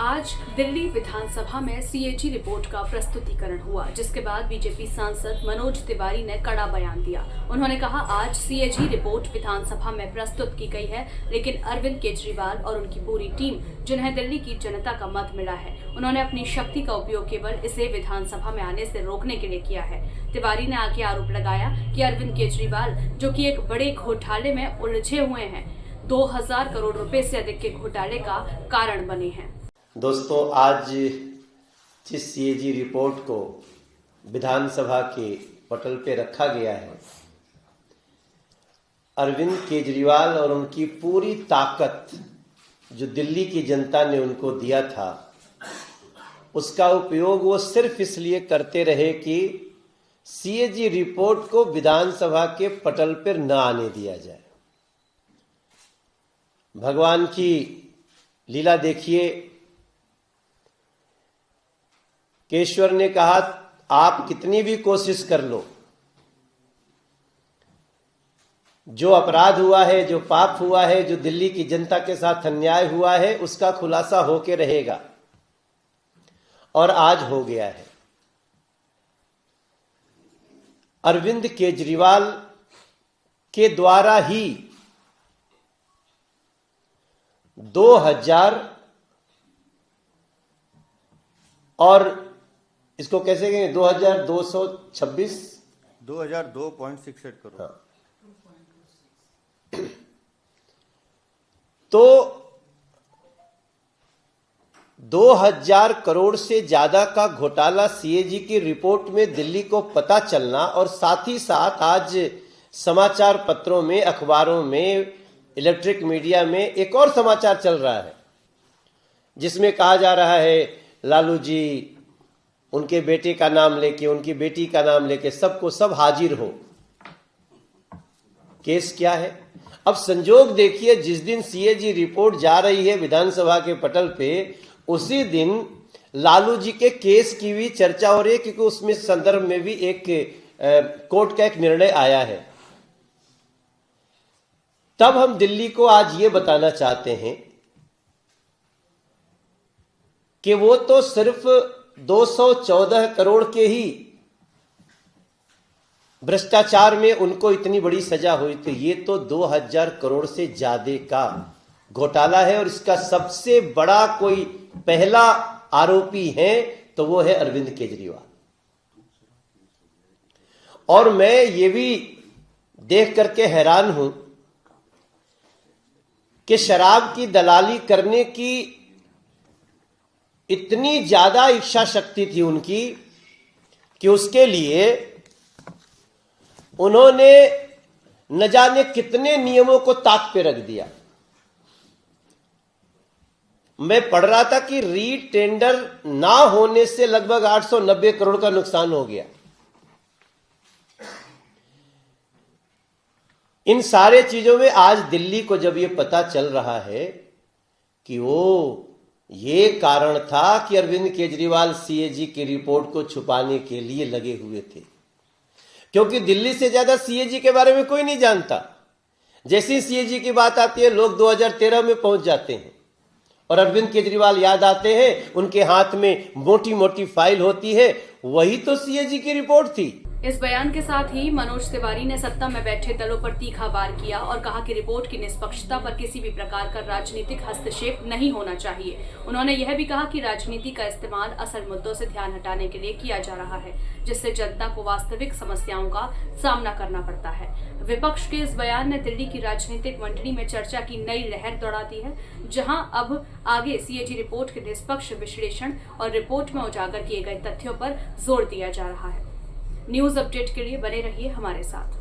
आज दिल्ली विधानसभा में CAG report का प्रस्तुतिकरण हुआ, जिसके बाद बीजेपी सांसद मनोज तिवारी ने कड़ा बयान दिया। उन्होंने कहा, आज सीएजी रिपोर्ट विधानसभा में प्रस्तुत की गई है, लेकिन अरविंद केजरीवाल और उनकी पूरी टीम, जिन्हें दिल्ली की जनता का मत मिला है, उन्होंने अपनी शक्ति का उपयोग केवल इसे विधानसभा में आने से रोकने के लिए किया है। तिवारी ने आगे आरोप लगाया कि अरविंद केजरीवाल, जो कि एक बड़े घोटाले में उलझे हुए हैं, 2000 करोड़ रुपए से अधिक के घोटाले का कारण बने हैं। दोस्तों, आज जिस सीएजी रिपोर्ट को विधानसभा के पटल पे रखा गया है, अरविंद केजरीवाल और उनकी पूरी ताकत जो दिल्ली की जनता ने उनको दिया था, उसका उपयोग वो सिर्फ इसलिए करते रहे कि सीएजी रिपोर्ट को विधानसभा के पटल पर न आने दिया जाए। भगवान की लीला देखिए। ईश्वर ने कहा, आप कितनी भी कोशिश कर लो, जो अपराध हुआ है, जो पाप हुआ है, जो दिल्ली की जनता के साथ अन्याय हुआ है, उसका खुलासा होके रहेगा। और आज हो गया है। अरविंद केजरीवाल के द्वारा ही 2000 और इसको कैसे कहेंगे, 2226 2002.68 करोड़। हाँ। तो 2000 करोड़ से ज्यादा का घोटाला सीएजी की रिपोर्ट में दिल्ली को पता चलना, और साथ ही साथ आज समाचार पत्रों में, अखबारों में, इलेक्ट्रिक मीडिया में एक और समाचार चल रहा है, जिसमें कहा जा रहा है लालू जी उनके बेटे का नाम लेके, उनकी बेटी का नाम लेके सबको सब हाजिर हो। केस क्या है? अब संजोग देखिए, जिस दिन सीएजी रिपोर्ट जा रही है विधानसभा के पटल पे, उसी दिन लालू जी के केस की भी चर्चा हो रही है, क्योंकि उसमें संदर्भ में भी एक कोर्ट का एक निर्णय आया है। तब हम दिल्ली को आज ये बताना चाहते हैं कि वो तो सिर्फ 214 करोड़ के ही भ्रष्टाचार में उनको इतनी बड़ी सजा हुई थी, ये तो 2000 करोड़ से ज्यादा का घोटाला है। और इसका सबसे बड़ा कोई पहला आरोपी है तो वो है अरविंद केजरीवाल। और मैं ये भी देख करके हैरान हूं कि शराब की दलाली करने की इतनी ज्यादा इच्छा शक्ति थी उनकी कि उसके लिए उन्होंने न जाने कितने नियमों को ताक पे रख दिया। मैं पढ़ रहा था कि री टेंडर ना होने से लगभग 890 करोड़ का नुकसान हो गया। इन सारे चीजों में आज दिल्ली को जब यह पता चल रहा है कि वो ये कारण था कि अरविंद केजरीवाल सीएजी की रिपोर्ट को छुपाने के लिए लगे हुए थे, क्योंकि दिल्ली से ज्यादा सीएजी के बारे में कोई नहीं जानता। जैसे ही सीएजी की बात आती है, लोग 2013 में पहुंच जाते हैं और अरविंद केजरीवाल याद आते हैं, उनके हाथ में मोटी मोटी फाइल होती है, वही तो सीएजी की रिपोर्ट थी। इस बयान के साथ ही मनोज तिवारी ने सत्ता में बैठे दलों पर तीखा वार किया और कहा कि रिपोर्ट की निष्पक्षता पर किसी भी प्रकार का राजनीतिक हस्तक्षेप नहीं होना चाहिए। उन्होंने यह भी कहा कि राजनीति का इस्तेमाल असल मुद्दों से ध्यान हटाने के लिए किया जा रहा है, जिससे जनता को वास्तविक समस्याओं का सामना करना पड़ता है। विपक्ष के इस बयान ने दिल्ली की राजनीतिक मंडली में चर्चा की नई लहर दौड़ा दी है, जहां अब आगे सीएजी रिपोर्ट के निष्पक्ष विश्लेषण और रिपोर्ट में उजागर किए गए तथ्यों पर जोर दिया जा रहा है। न्यूज अपडेट के लिए बने रहिए हमारे साथ।